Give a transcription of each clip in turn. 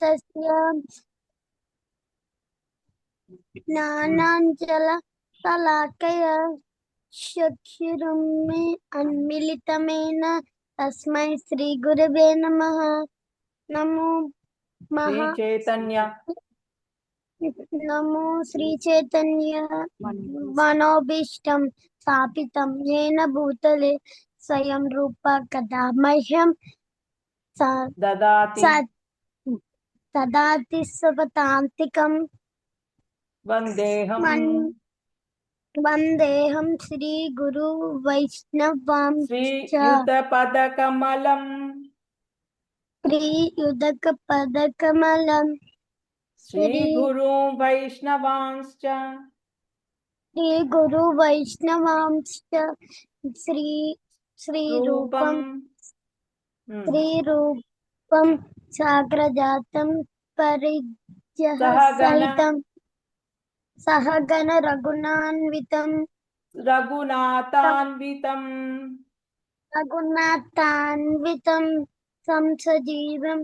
तस्य ज्ञानाञ्जलशलाकया चक्षुरुन्मीलितमेन तस्मै श्रीगुरवे नमः। नमो श्री चैतन्य नमो श्रीचैतन्य मनोभीष्टं स्थापितं येन भूतले स्वयं रूप कदा मह्यं ददाति ददाति स्वपदान्तिकं वन्देहम् वन्देऽहं श्रीगुरु वैष्णवांश्च श्रीयुतपदकमलम् श्रीयुतपदकमलं श्रीगुरु वैष्णवांश्च श्रीगुरु वैष्णवांश्च श्रीरूपं श्रीरूपं साग्रजातं परिजः सहगण रघुनाथान्वितं संसजीवं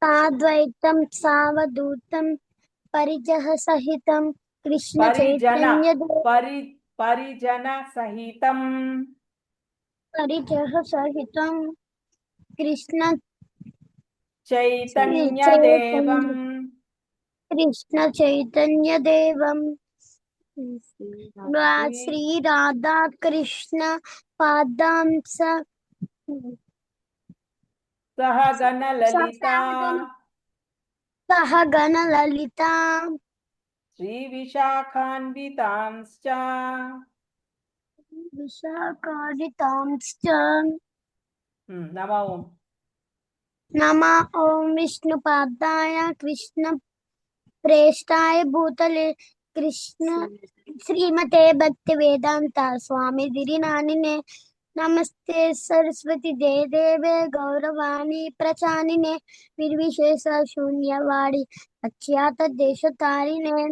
साद्वैतं सावधूतं परिजः सहितं कृष्ण चैतन्य देवं श्री राधा कृष्ण पादांस सहगण ललिता श्री विशाखान्वितांश्च नमः ओं विष्णुपादाय कृष्ण प्रेष्ठाय भूतले कृष्ण श्रीमते भक्ति वेदांता स्वामी गिरिनानिने नमस्ते सरस्वती देवे गौरवाणी प्रचानिने निर्विशेष शून्यवाणी अख्यात देशतारिणे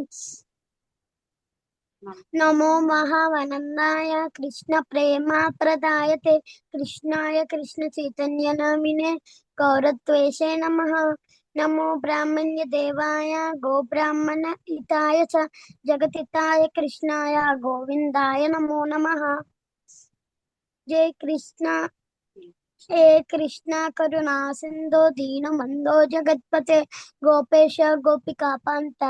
नमो महावनन्दाय कृष्ण प्रेमा प्रदायते कृष्णाय कृष्ण चैतन्य नामिने गौरत्वेषे नमः। नमो ब्राह्मण्य देवाय गोब्राह्मण हिताय च जगतिताय कृष्णाय गोविंदाय नमो नमः। जय कृष्ण हे कृष्ण करुणा सिंधु दीनबंधो जगत्पते गोपेश गोपिका कांत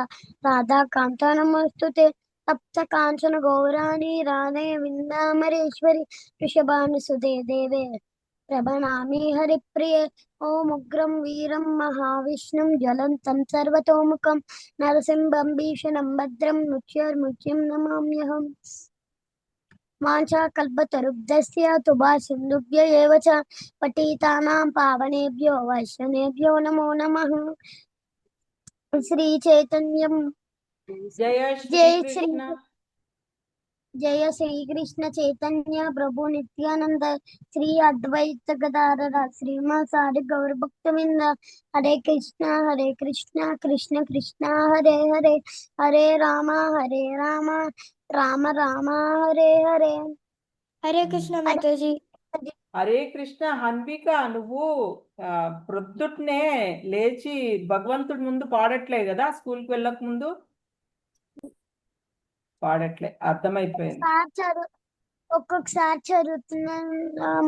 राधा कांत नमोस्तुते तप्त कांचन गौराणी राधे विंदामरेश्वरी वृषभानुसुते देवे प्रभनामि हरिप्रिये ओम उग्रं वीरं महाविष्णुं ज्वलन्तं सर्वतोमुखं नरसिंहं भीषणं भद्रं मृत्युर्मुख्यं नमाम्यहम्। वाञ्छाकल्पतरुभ्यश्च तुभ्यसिन्धुभ्य एव च पतितानां पावनेभ्यो वैष्णवेभ्यो नमो नमः। श्रीचैतन्यं जय श्री कृष्ण चैतन्य प्रभु नित्यानंद श्री अद्वैत गदाधर श्रीवासादि गौर भक्तवृंद हरे कृष्ण कृष्ण कृष्ण हरे हरे हरे राम राम राम हरे हरे हरे कृष्ण माताजी। హరే కృష్ణ హన్విక నువ్వు ప్రొద్దుట్నే లేచి భగవంతుడి ముందు పాడట్లే కదా స్కూల్కి వెళ్ళక ముందు పాడట్లే అర్థమైపోయింది ఒక్కొక్కసారి చదువుతున్నాను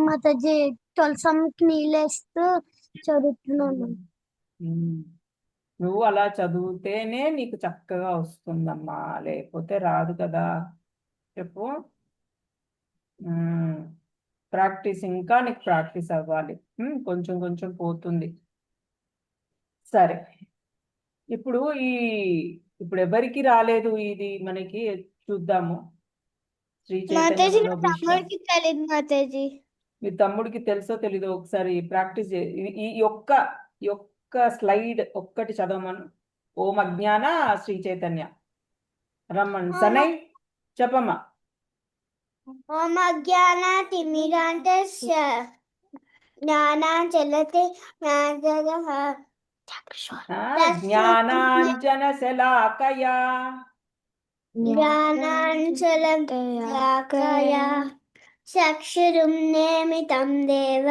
మాతాజీ తులసమ్మకి నీళ్ళేస్తూ చదువుతున్నాను. నువ్వు అలా చదివితేనే నీకు చక్కగా వస్తుందమ్మా లేకపోతే రాదు కదా చెప్పు. ప్రాక్టీస్ ఇంకా నీకు ప్రాక్టీస్ అవ్వాలి కొంచెం కొంచెం పోతుంది. సరే ఇప్పుడు ఎవరికి రాలేదు ఇది మనకి చూద్దాము. శ్రీ చైతన్య మీ తమ్ముడికి తెలుసో తెలీదో ఒకసారి ప్రాక్టీస్ ఈ యొక్క స్లైడ్ ఒక్కటి చదవమను. ఓం అజ్ఞాన శ్రీ చైతన్య రమ్మన్ సనై చెప్పమ్మా. ఓం అజ్ఞాన తిమిరాంతస్య జ్ఞానాంజలతే జ్ఞానాంజన శలాకయా చక్షురుం నేమితం దేవ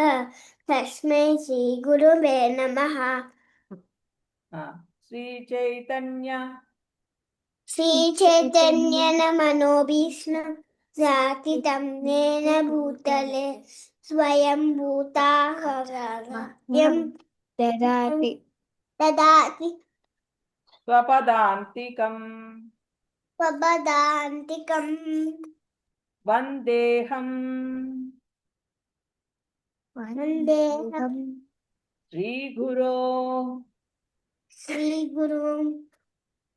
తస్మై శ్రీ గురువే నమః. శ్రీ చైతన్య శ్రీ చైతన్య మనోభీష్ణం జాతితం నేన భూతలే స్వయం భూతాహం దదాతి స్వపదాంతికం స్వపదాంతికం వందేహం వందేహం శ్రీగురో శ్రీ గురు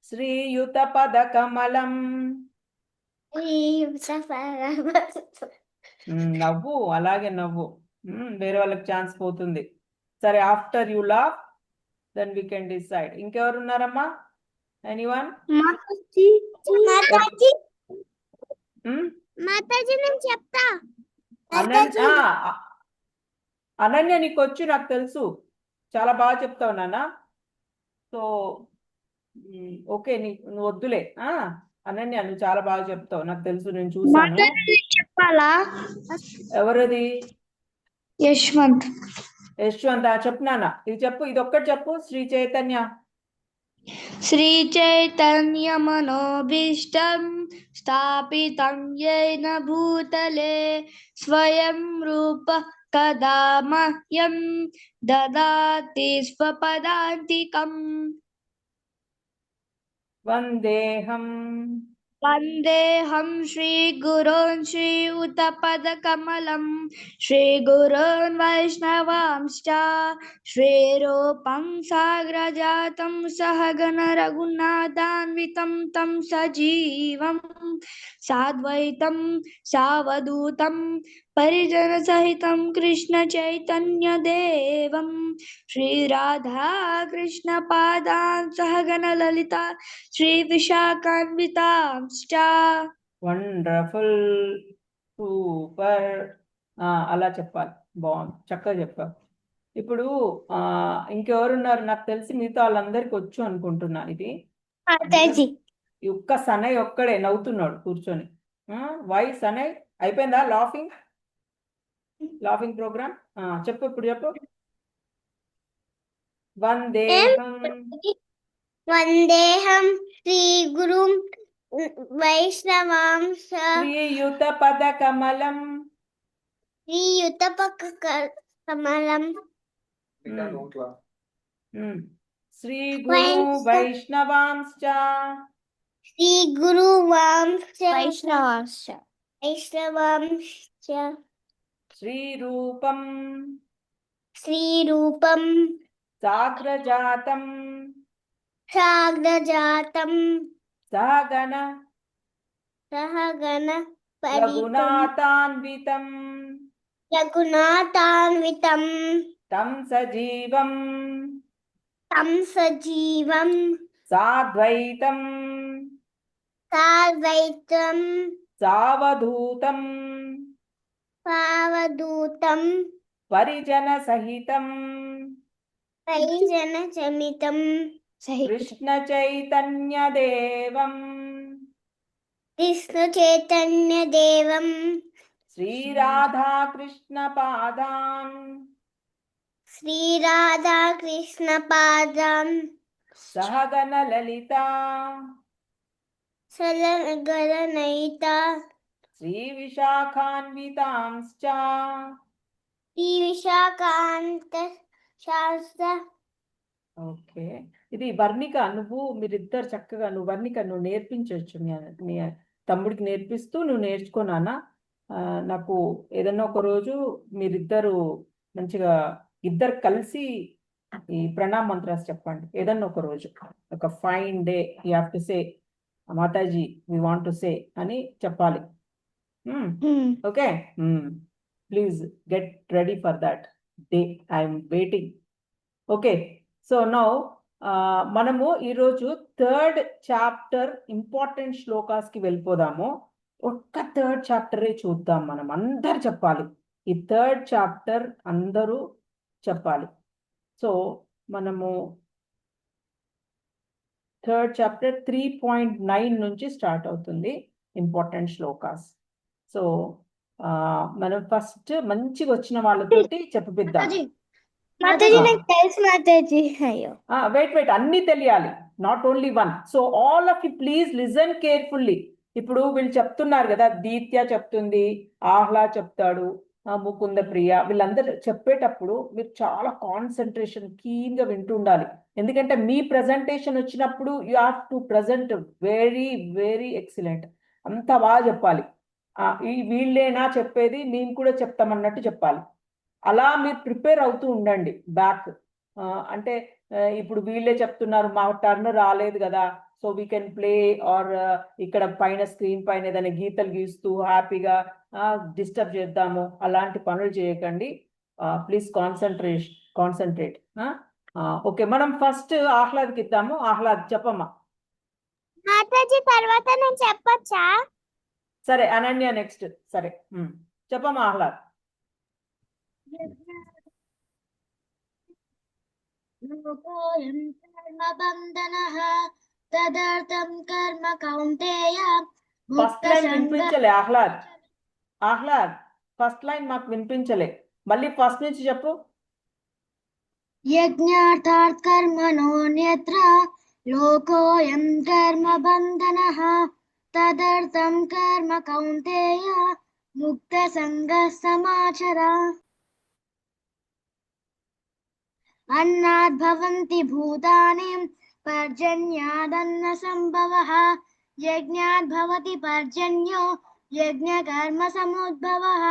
శ్రీయుతపదకమలం. నవ్వు, అలాగే నవ్వు. వేరే వాళ్ళకి ఛాన్స్ పోతుంది. సరే, after you laugh then we can decide. ఇంకెవరు ఉన్నారమ్మా? ఎనీవన్? మాతాజీ నేను చెప్తా. అనన్య నీకు వచ్చు, నాకు తెలుసు, చాలా బాగా చెప్తావు నాన్న. సో ఓకే, నువ్వు వద్దులే. అనన్య నువ్వు చాలా బాగా చెప్తావు, నాకు తెలుసు, నేను చూసాను. చెప్పాలా? ఎవరది? యశ్వంత్. యశ్వంత్ చెప్పు నాన్న, ఇది చెప్పు, ఇది ఒక్కటి చెప్పు. శ్రీ చైతన్య శ్రీ చైతన్య మనోభీష్టం స్థాపితం యేన భూతలే స్వయం రూప కదా మహ్యం దదాతి స్వపదాంతికం. వందేహం వందేహం శ్రీగురోన్ శ్రీయుతపదకమలం శ్రీగురోన్ వైష్ణవాంశ్చ శ్రీరూపం సాగ్రజాతం సహగణ రఘునాథాన్వితం తం సజీవం సాద్వైతం సావధూతం పరిజన సహితం కృష్ణ చైతన్య దేవం శ్రీ రాధా కృష్ణ పాదాన్ సహగణ లలిత శ్రీ విశాఖాన్వితాంశ్చ. Wonderful, super. అలా చెప్పాలి, బాగుంది, చక్కగా చెప్పావు. ఇప్పుడు ఇంకెవరున్నారు? నాకు తెలిసి మిగతా వాళ్ళందరికి వచ్చు అనుకుంటున్నా. ఇది ఈ ఒక్క సనయ్ ఒక్కడే నవ్వుతున్నాడు కూర్చొని. వై సనయ్? అయిపోయిందా లాఫింగ్ ప్రోగ్రామ్? చెప్పు, ఇప్పుడు చెప్పు. వందేహం వందేహం శ్రీ గురు వైష్ణవాంశ శ్రీయుతపదకమలం శ్రీయుతపదకమలం శ్రీ గురు వైష్ణవాంశ్చ శ్రీ గురు వైష్ణవాంశ శ్రీరూపం సాగ్రజాతం సహగణ రఘునాథాన్వితం తం సజీవం సాద్వైతం సావధూతం పరిజన సహితం కృష్ణ చైతన్య దేవం శ్రీ రాధా కృష్ణ పాదాన్ సహగణ లలిత శ్రీ విశాఖాన్వితాంశ్చ. ఓకే, ఇది వర్ణిక. మీరిద్దరు చక్కగా, వర్ణిక నువ్వు నేర్పించవచ్చు, నీ తమ్ముడికి నేర్పిస్తూ నువ్వు నేర్చుకున్నానా. నాకు ఏదన్నా ఒక రోజు మీరిద్దరు మంచిగా ఇద్దరు కలిసి ఈ ప్రణామ్ మంత్రాస్ చెప్పండి ఏదన్నా ఒక రోజు. ఒక fine day you have to say Mataji we want to say అని చెప్పాలి. Okay, please get ready for that day. I'm waiting. Okay, so now మనము ఈరోజు 3rd చాప్టర్ ఇంపార్టెంట్ శ్లోకాస్కి వెళ్ళిపోదాము. ఒక్క 3rd చాప్టరే చూద్దాం. మనం అందరు చెప్పాలి, ఈ 3rd చాప్టర్ అందరూ చెప్పాలి. సో మనము 3rd చాప్టర్ 3.9 నుంచి స్టార్ట్ అవుతుంది ఇంపార్టెంట్ శ్లోకాస్. సో మనం ఫస్ట్ మంచిగా వచ్చిన వాళ్ళతోటి చెప్పిద్దాం. మాతాజీ ఆ. నాకు తెలుసు మాతాజీ. అయ్యో వెయిట్ అన్ని తెలియాలి, not only one. So all of you please listen carefully. ఇప్పుడు వీళ్ళు చెప్తున్నారు కదా, దీత్య చెప్తుంది, ఆహ్లా చెప్తాడు, ముకుంద ప్రియ, వీళ్ళందరూ చెప్పేటప్పుడు మీరు చాలా కాన్సన్ట్రేషన్ గా వింటూ ఉండాలి. ఎందుకంటే మీ ప్రజెంటేషన్ వచ్చినప్పుడు you have to present very very excellent, అంత బాగా చెప్పాలి. ఈ వీళ్ళేనా చెప్పేది, మేము కూడా చెప్తామన్నట్టు చెప్పాలి. అలా మీరు ప్రిపేర్ అవుతూ ఉండండి బ్యాక్. అంటే ఇప్పుడు వీళ్ళే చెప్తున్నారు, మా టర్న్ రాలేదు కదా, so we can play or ఇక్కడ పైన స్క్రీన్ పైన ఏదైనా గీతలు గీస్తూ హ్యాపీగా డిస్టర్బ్ చేద్దాము, అలాంటి పనులు చేయకండి. Please concentrate. ఓకే, మనం ఫస్ట్ ఆహ్లాద్కి ఇద్దాము. ఆహ్లాద్ చెప్పమ్మా. మాతాజీ తర్వాత నేను చెప్పొచ్చా? సరే, అనన్య నెక్స్ట్. సరే, చెప్పమ్మా ఆహ్లాద్. లోకోయం కర్మబంధనః తదర్థం కర్మ కౌంతేయ ఫస్ట్ లైన్ వినిపించలే ఆహ్లాద్ ఫస్ట్ లైన్ మాకు వినిపించలే, మళ్ళీ ఫస్ట్ నుంచి చెప్పు. యజ్ఞార్థాత్ కర్మణోన్యత్ర లోకోయం కర్మబంధనః తదర్థం కర్మ కౌంతేయ ముక్త సంగః సమాచర. అన్నాద్ భవంతి భూతాని పర్జన్యాదన్న సంభవః యజ్ఞాద్ భవతి పర్జన్యో యజ్ఞకర్మ సముద్భవః.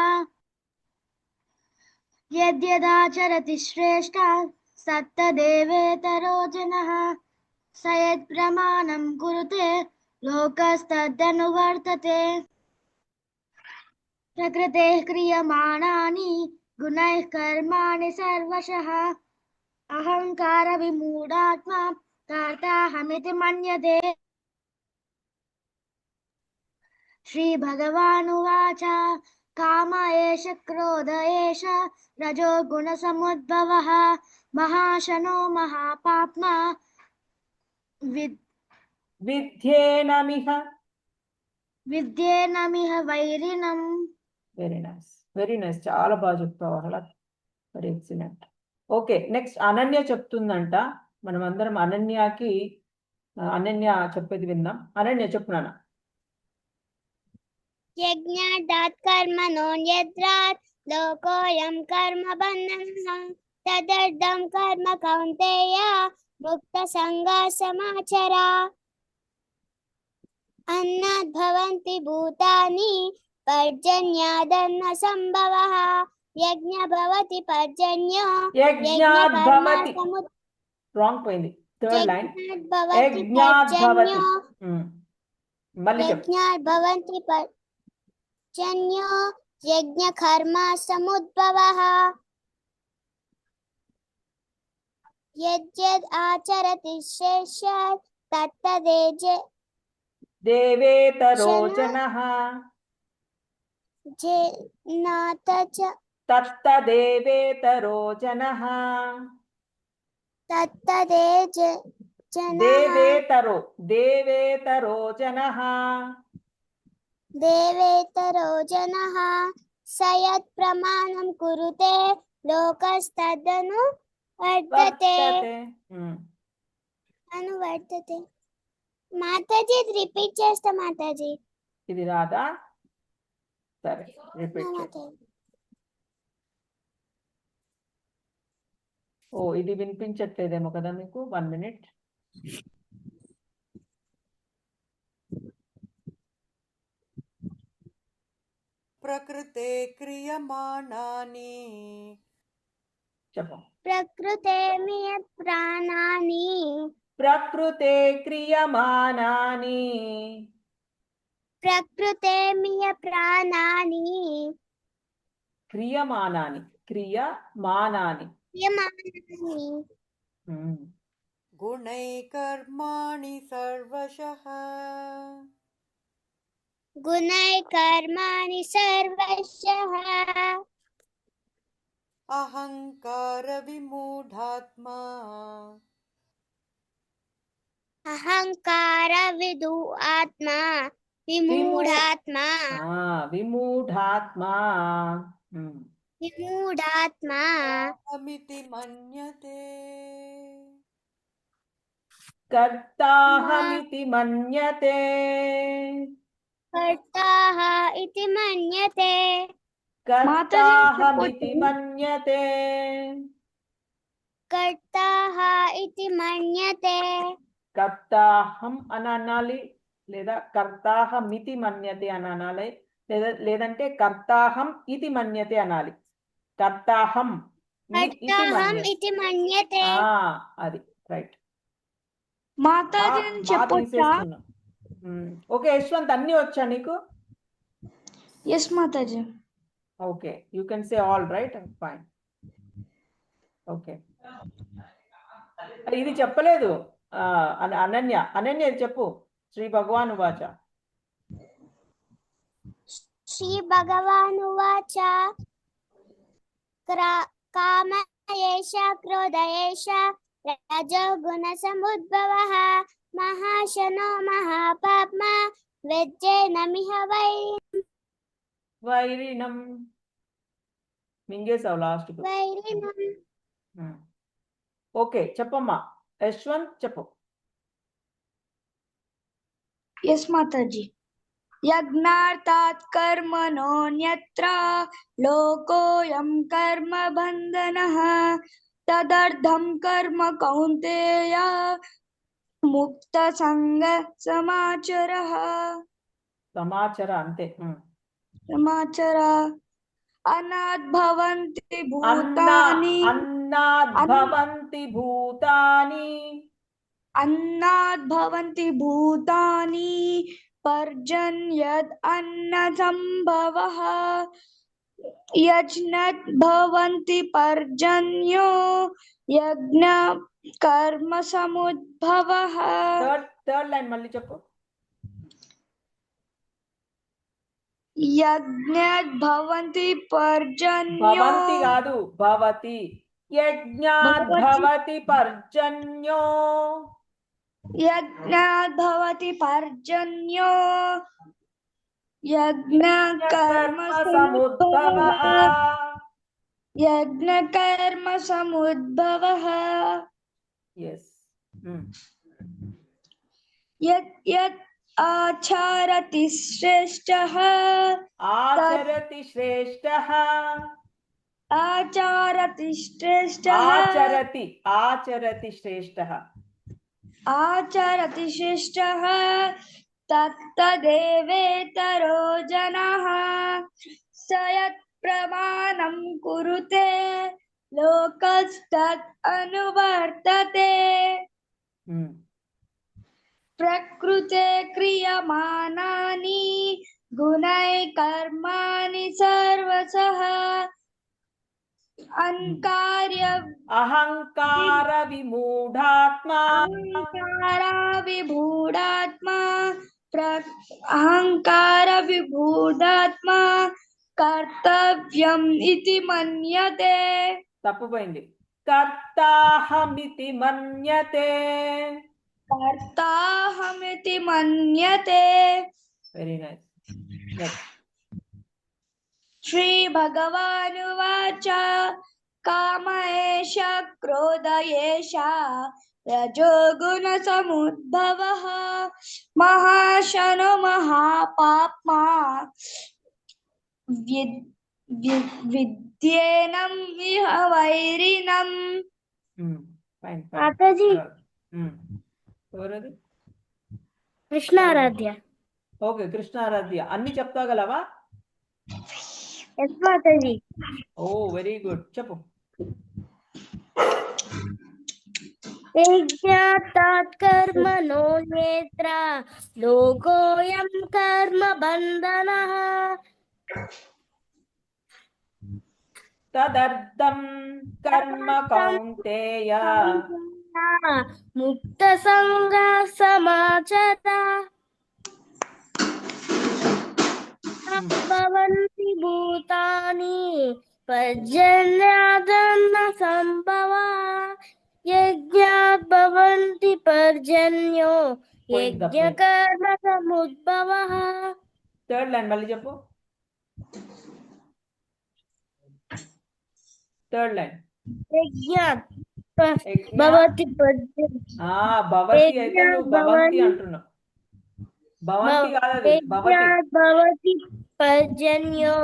యద్యదాచరతి శ్రేష్ఠ సత్తదేవేతరో జనః స యత్ప్రమాణం కురుతే లోకస్తదనువర్తతే. ప్రకృతేః క్రియమాణాని గుణైః కర్మాణి సర్వశః అహంకార విమూఢాత్మ కర్తాహమితి మన్యతే. శ్రీ భగవానువాచ కామ ఏష క్రోధ ఏష రజో గుణ సముద్భవః మహాశనో మహాపాప్మా విద్యేనమిహ వైరిణం. వెరీ నైస్, చాలా బాగా చెప్తావు Ahlad, very excellent. Okay, next Ananya చెప్తుందంట. మనం అందరం అనన్య చెప్పేది విందాం. అనన్య చెప్పు నాన్న. యజ్ఞాదాత్ కర్మణోన్యత్రాత్ లోకోయం కర్మ బంధనః తదర్థం కర్మ కౌంతేయ ముక్త సంగః సమాచర. అన్నాద్ భవంతి భూతాని పర్జన్యాదన్న సంభవః యజ్ఞ భవతి పర్జన్యో యజ్ఞాద్ భవతి, రాంగ్ పోయింది, థర్డ్ లైన్. యజ్ఞాద్ భవతి, మళ్ళీ చెప్పు. యజ్ఞాద్ భవంతి పర్జన్యో యజ్ఞ కర్మ సముద్భవః యద్యద్ ఆచరతి శ్రేష్ఠః దేవేతరో జనః తత్తదేవేతరో జనః. దేవేతరో జనః స యత్ ప్రమాణం కురుతే లోకస్తదను వర్తతే. మాతాజీ ఇది రిపీట్ చేస్తా మాతాజీ. ఇది రాదా? సరే, రిపీట్ చేస్తా. ఓ, ఇది వినిపించట్లేదేమో కదా మీకు. 1 minute. ప్రకృతే క్రియమాణాని చెప్పు. ప్రకృతే మియ ప్రాణాని ప్రకృతే క్రియమాణాని ప్రకృతే మియ ప్రాణాని క్రియమాణాని గుణై కర్మాణి సర్వశః అహంకార విమూఢాత్మా విదు ఆత్మ విమూఢాత్మా విమూఢాత్మా విమూఢాత్మా అహమితి మన్యతే కర్తాహమితి మన్యతే కర్తాః ఇతి మన్యతే కర్తాహమితి మన్యతే కర్తాః ఇతి మన్యతే కర్తాహం అని అనాలి, లేదా కర్తాహమితి మన్యతే అని అనాలి, లేదంటే కర్తాహం ఇది మన్యతే అనాలి. కర్తాహం ఇతి కర్తాహం మన్యతే. ఇతి మన్యతే అది రైట్. మాతాజీ అని చెప్పొచ్చా? ఓకే యశ్వంత్, అన్ని వచ్చా నీకు? Yes Mataji. Okay, you can say all right, fine. Okay, ఇది చెప్పలేదు అనన్య. అనన్య చెప్పు. శ్రీ భగవాన్ వాచ. శ్రీ భగవానువాచ కామ ఏష క్రోధ ఏష రజో గుణ సముద్భవః మహాశనో మహాపాప్మా వెజ్జేనమిహ వైరిణం. మింగేసావు లాస్ట్. వైరిణం. ఓకే చెప్పమ్మా యశ్వంత్, చెప్పు. ఎస్ మాతాజీ. యజ్ఞార్థాత్ కర్మణోన్యత్ర లోకోయం కర్మ బంధనః తదర్థం కర్మ కౌంతేయ ముక్త సంగ సమాచరః. సమాచార అంతే. సమాచర అనాద్భవంతి భూతాని అన్నాద్భవంతి భూతాని అన్నాద్భవంతి భూతాని పర్జన్యద్ అన్న సంభవః యజ్ఞత్ భవంతి పర్జన్యో యజ్ఞ కర్మ సముద్భవః. థర్డ్ లైన్ మళ్ళీ చెప్పు. యజ్ఞత్ భవంతి పర్జన్యో. భవంతి కాదు, భవతి. యజ్ఞాత్ భవతి పర్జన్యో. యజ్ఞాత్ భవతి పర్జన్యో యజ్ఞ కర్మ సముద్భవః. యజ్ఞ కర్మ సముద్భవః. yes యత్ యత్ ఆచరతి శ్రేష్ఠః. ఆచరతి శ్రేష్ఠః. ఆచరతి శ్రేష్ఠః. ఆచరతి శ్రేష్ఠః. ఆచరతి శ్రేష్ఠః తత్తదేవేతరో జనః స యత్ ప్రమాణం కురుతే లోకస్తత్ అనువర్తతే. ప్రకృతే క్రియమానాని గుణై కర్మాణి సర్వశః అహంకార విమూఢాత్మా. అహంకార విమూఢాత్మా కర్తవ్యం ఇతి మన్యతే. తప్పుపోయింది. కర్తాహమితి మన్యతే. కర్తాహమితి మన్యతే. Very nice. నెక్స్ట్. శ్రీ భగవానువాచ కామ ఏష క్రోధ ఏష రజో గుణ సముద్భవః మహాశనో మహాపాప్మా విద్యేనం ఇహ వైరిణం. ఫైన్. మాతాజీ ఎవరది? కృష్ణారాధ్య. ఓకే, కృష్ణారాధ్య. అన్ని చెప్తాగలవా? ఎస్ మాతాజీ. ఓ వెరీ గుడ్, చెప్పు. యజ్ఞాత్ కర్మణో నేత్ర లోకోయం కర్మ బంధనః తదర్థం కర్మ కౌంతేయ ముక్త సంగ సమాచర భవంతి భూతాని పర్జన్యాదన్న సంభవ యజ్ఞాత్ భవంతి పర్జన్యో పోయింది తప్పు. యజ్ఞకర్మ సముద్భవః థర్డ్ లైన్ మళ్ళీ చెప్పు. Third line. యజ్ఞాత్ యజ్ఞ భవతి పద్యం భవతి అయితే యజ్ఞాత్ నువ్వు భవంతి భవతి అంటున్నావు. భవంతి కాదు అది, భవతి. యజ్ఞాత్ భవతి పర్జన్యో.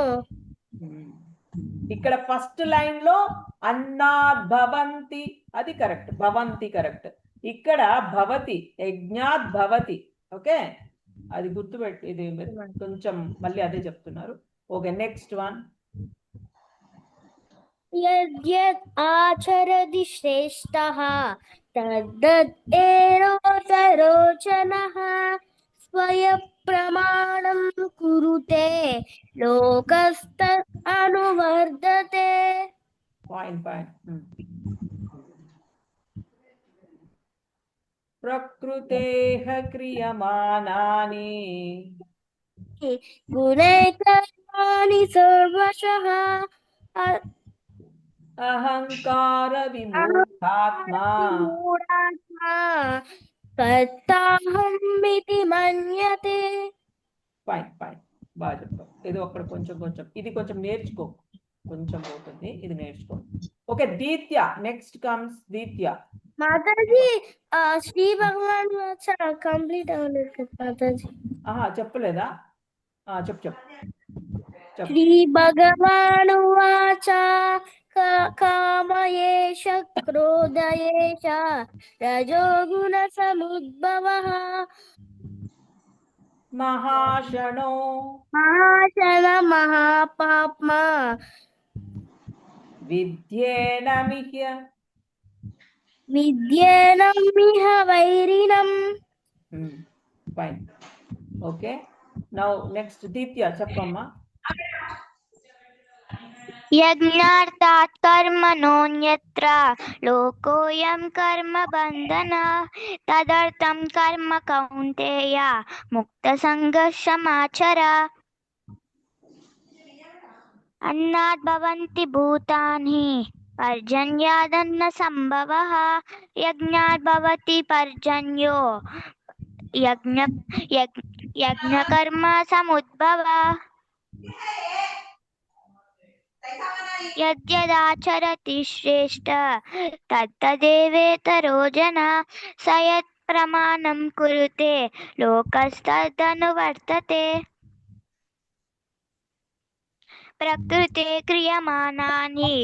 ఇక్కడ ఫస్ట్ లైన్ లో అన్నాద్ భవంతి అది కరెక్ట్, భవంతి కరెక్ట్. ఇక్కడ భవతి, యజ్ఞాత్ భవతి. ఓకే, అది గుర్తుపెట్టి ఇది కొంచెం మళ్ళీ అదే చెప్తున్నారు. Okay, next one. యద్యత్ ఆచరతి శ్రేష్టః తద్దత్ ఏరోతరోచనః స్వయం ప్రమాణం కురుతే లోకస్తత్ అనువర్ధతే. పాయింట్. ప్రకృతేః క్రియమానాని గుణైకర్మాణి సర్వశః అహంకార విమూఢాత్మా మూఢాత్మా కర్తాహమితి మన్యతే. పాయింట్ బాగా చెప్పావు. ఇది ఒక్కడ కొంచెం ఇది కొంచెం నేర్చుకో, కొంచెం పోతుంది, ఇది నేర్చుకో. Okay, Dithya. Next comes Dithya. Mataji Shri Bhagavan complete అవ్వలేదు కదా మాతాజీ. చెప్పలేదా? చెప్పు. శ్రీ భగవాను వాచ కామయేష క్రోధయేష రజోగుణ సముద్భవః మహాశనో Mahashana మహాపాప్మా విద్యేనమిహ వైరిణం. Fine. Okay, now next Deepya చెప్పమ్మా. యజ్ఞార్థాత్ కర్మణోన్యత్ర లోకోయం కర్మ బంధనః తదర్థం కర్మ కౌంతేయ ముక్త సంగః సమాచర. అన్నాద్ భవంతి భూతాని పర్జన్యాదన్న సంభవః యజ్ఞాద్ భవతి పర్జన్యో యజ్ఞకర్మ సముద్భవః. యద్యదాచరతి శ్రేష్ఠ తత్తదేవేతరో జనః స యత్ ప్రమాణం కురుతే లోకస్తదనువర్తతే. ప్రకృతే క్రియమానాని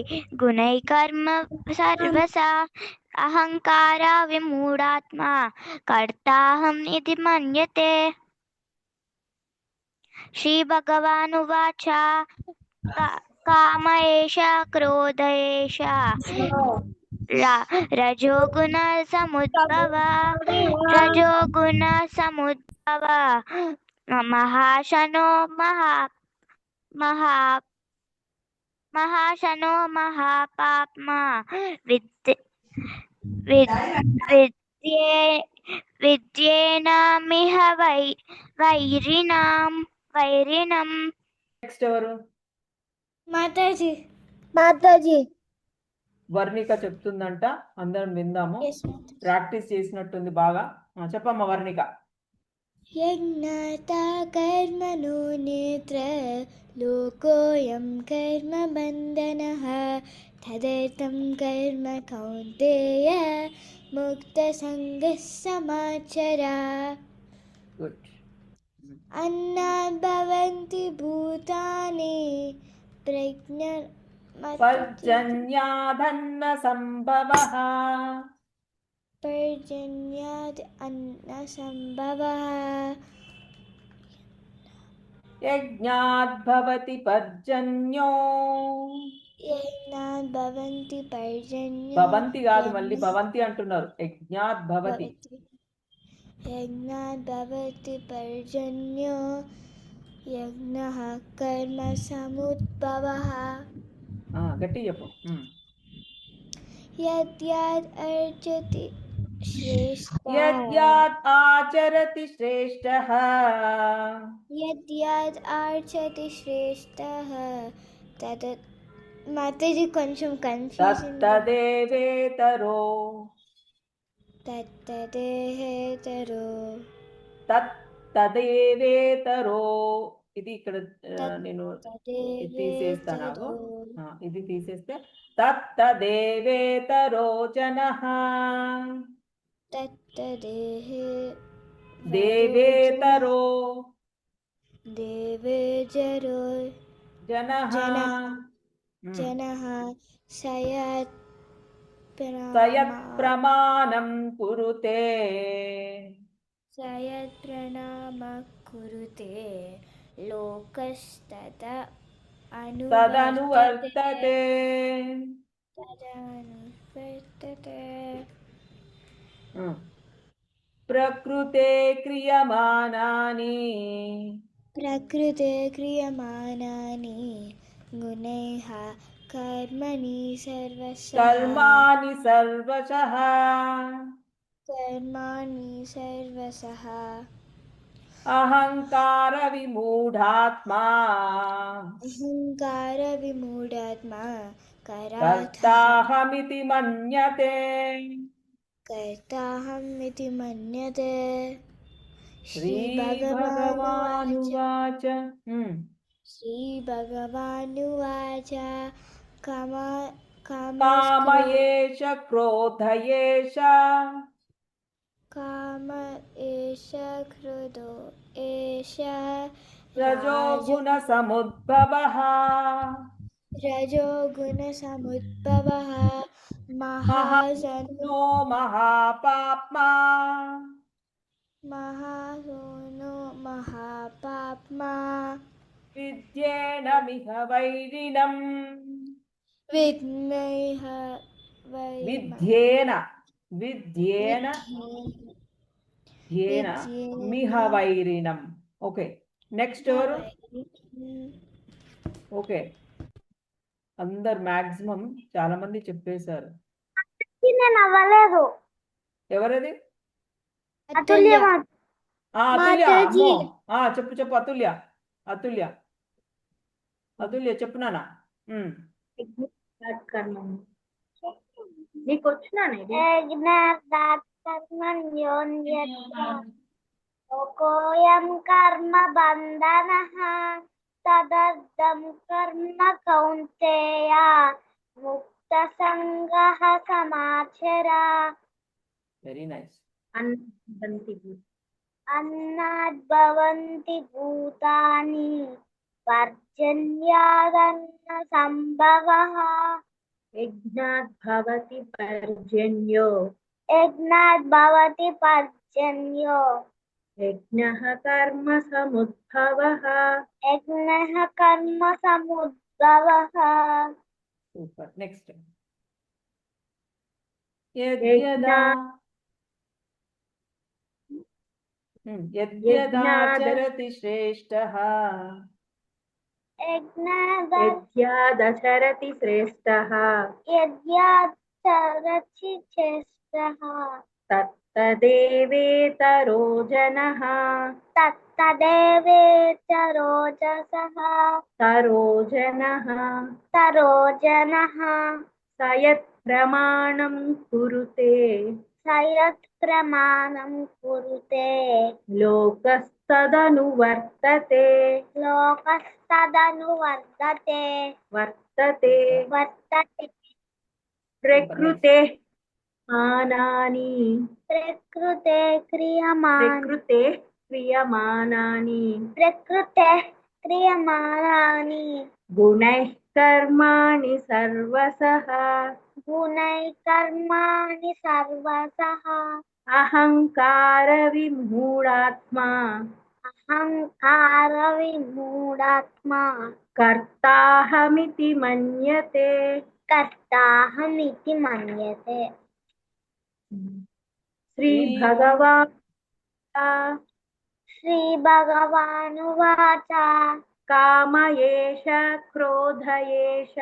గుణైకర్మ సర్వశః అహంకార విమూఢాత్మా కర్తాహం ఇది మన్యతే. శ్రీ భగవానువాచ కామయేష క్రోధయేష రజోగుణ సముద్భవ మహాశనో మహాపాప్మా విద్యేనమిహ వైరిణం. నెక్స్ట్ ఎవరు? మాతాజీ వర్ణిక చెప్తుందంట, అందరం విందాము. ప్రాక్టీస్ చేసినట్టుంది బాగా. చెప్పమ్మా వర్ణిక. యజ్ఞాతా కర్మణో నేత్ర లోకోయం కర్మ బంధనః తదర్థం కర్మ కౌంతేయ ముక్త సంగః సమాచర. గుడ్. అన్నాద్ భవంతి భూతాని పర్జన్యాదన్న సంభవః పర్జన్యాద్ అన్న సంభవః యజ్ఞాద్ భవతి పర్జన్యో. యజ్ఞాద్ భవంతి పర్జన్యో. భవంతి కాదు, మళ్ళీ భవంతి అంటున్నారు. యజ్ఞాద్ భవతి. యజ్ఞాద్ భవతి పర్జన్యో యజ్ఞః కర్మ సముద్భవః. గట్టి చెప్పు. యద్యాద్ ఆచరతి శ్రేష్ఠః యద్యాద్ ఆచరతి శ్రేష్ఠః యద్యాద్ ఆచరతి శ్రేష్ఠః తదత్. మాతాజీ కొంచెం కన్ఫ్యూజన్. తత్తదేవేతరో तत्तदेहेतरो తదేవేతరో ఇది ఇక్కడ నేను ఇది తీసేస్తాను. तदेवेतरो ఇది తీసేస్తే తదేవేతరో జనః तत्तदेहे దేవేతరో देवेजरो జనః जनः सयत् సయత్ ప్రమాణం కురుతే प्रणामः कुरुते लोकस्तत తదనువర్తతే तदनुवर्तते ప్రకృతే క్రియమానాని प्रकृते क्रियमाणानि गुणैः कर्मणि सर्वशः కర్మాణి సర్వశః कर्माणि सर्वशः అహంకార విమూఢాత్మా अहङ्कारविमूढात्मा కర్తాహమితి మన్యతే कर्ताहमिति मन्यते శ్రీభగవానువాచ श्रीभगवानुवाच కామయేష క్రోధయేష काम एष क्रोधो एषः రజోగుణ సముద్భవః रजोगुणसमुद्भवः महासनो మహాసనో మహాపాప్మా महासनो महापाप्मा విద్యేనమిహ వైరిణం विद्मैः విద్యేన విద్యేన ధ్యేన మిహ వైరిణం. ఓకే, నెక్స్ట్ ఎవరు? ఓకే, అందరు మాక్సిమం చాలా మంది చెప్పేశారు. నేను అవ్వలేదు. ఎవరది? అతుల్య అతుల్య. మాతాజీ. అమ్మో. చెప్పు చెప్పు అతుల్య. అతుల్య అతుల్య చెప్పు నాన్న. నీకు వచ్చినా లోకోయం కర్మ బంధనః తదర్థం కర్మ కౌంతేయ ముక్త సంగః సమాచర. Very nice. అన్నాద్ భవంతి భూతాని పర్జన్యాదన్న సంభవః. యజ్ఞాద్ భవతి పర్జన్యో యజ్ఞః కర్మ సముద్భవః. సూపర్. నెక్స్ట్ యజ్ఞదాచరతి శ్రేష్టః యజ్ఞాదచరతి శ్రేష్టః తత్తదేవేతరో జనః తరో జనః సయత్ ప్రమాణం కురుతే లోకస్తదనువర్తతే ప్రకృతే క్రియమాణాని గుణైః కర్మాణి సర్వశః అహంకార విమూఢాత్మా కర్తాహమితి మన్యతే. శ్రీభగవానువాచ కామయేష క్రోధయేష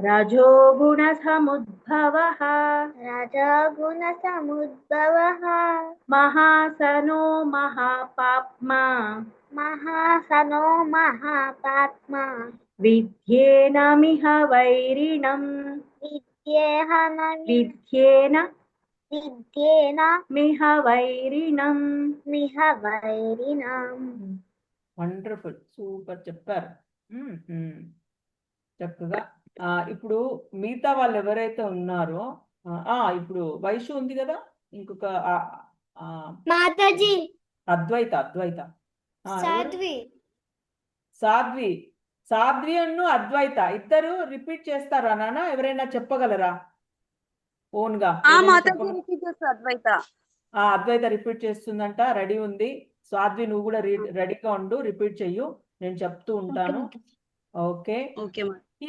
రజోగుణ సముద్భవః మహాసనో మహాపాప్మా విద్యేనమిహ వైరిణం విద్యేన విద్యేన మిహ వైరిణం. వైరిణం. వండర్ఫుల్, సూపర్ చెప్పారు. చక్కగా. ఇప్పుడు మిగతా వాళ్ళు ఎవరైతే ఉన్నారో ఇప్పుడు వైషు ఉంది కదా, ఇంకొక మాతాజీ అద్వైత అద్వైత ఎవరు? సాధ్వి. సాధ్వి. సాధ్వి అన్ను అద్వైత ఇద్దరు రిపీట్ చేస్తారా నాన్న? ఎవరైనా చెప్పగలరా ఓన్ గా? అద్వైత రిపీట్ చేస్తుందంట, రెడీ ఉంది. సాధ్వి నువ్వు కూడా రెడీగా ఉండు, రిపీట్ చెయ్యు, నేను చెప్తూ ఉంటాను. ఓకే.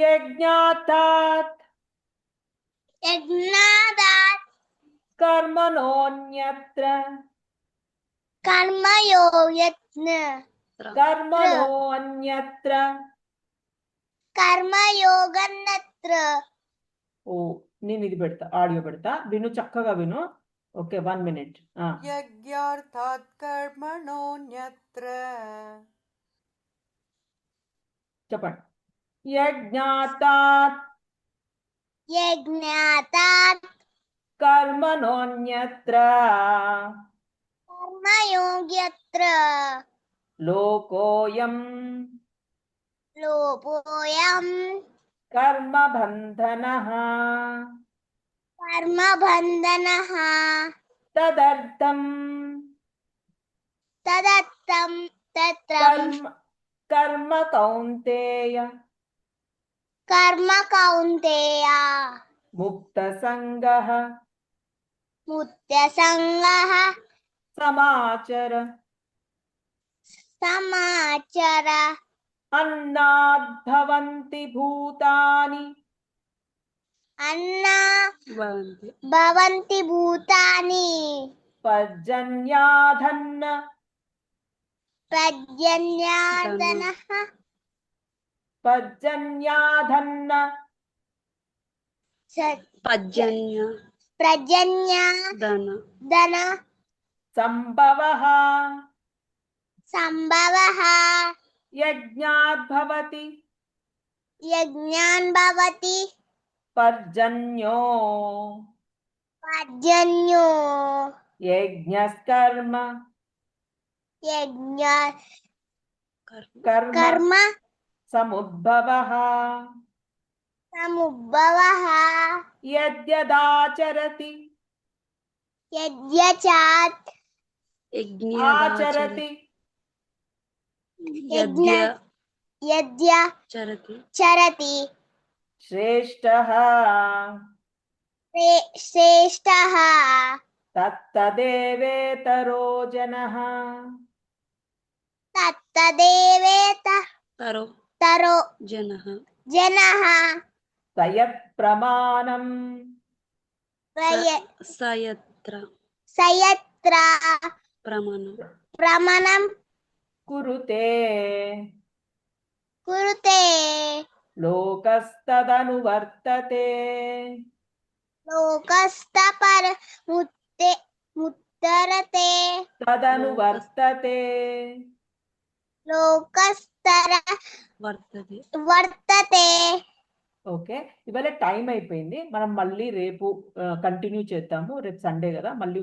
యజ్ఞాతాత్ కర్మణోన్యత్ర కర్మణోన్యత్ర కర్మయోగన్నత్ర. ఓ నేను ఇది పెడతా, ఆడియో పెడతా, విను, చక్కగా విను. Okay, 1 minute. యజ్ఞార్థాత్ కర్మణోన్యత్ర. చెప్పండి. యజ్ఞాతాత్ కర్మణోన్యత్ర కర్మయోగ్యత్ర లోకోయం లోపోయం కర్మబంధనః కర్మబంధనః తదర్థం తదత్తం తత్ర కర్మ కౌంతేయ కర్మ కౌంతేయ ముక్త సంగః ముత్యసంగః సమాచర సమాచర. అన్నాద్భవంతి భూతాని అన్నా భవంతి భూతాని పర్జన్యాధన్న పర్జన్యాదనః పర్జన్యాధన్న ప్రజన్యాదన సంభవః సంభవః యజ్ఞాద్భవతి యజ్ఞాన్ భవతి పర్జన్యో పర్జన్యో యజ్ఞస్కర్మ యజ్ఞ కర్మ కర్మ సముద్భవః సముద్భవః యద్యదాచరతి యజ్ఞచాత్ ఆచరతి యజ్ఞ చరతి శ్రేష్టః శ్రేష్టః తత్తదేవేతరో జనః తత్తదేవేత తరో జనః సయత్ ప్రమాణం సయత్ర ప్రమాణం కురుతే కురుతే లోకస్తదనువర్తతే లోకస్తపర ముత్తరతే తదనువర్తతే లోకస్తర వర్తతే. ఓకే, ఇవాళ టైం అయిపోయింది, మనం మళ్ళీ రేపు కంటిన్యూ చేద్దాము. రేపు సండే కదా, మళ్ళీ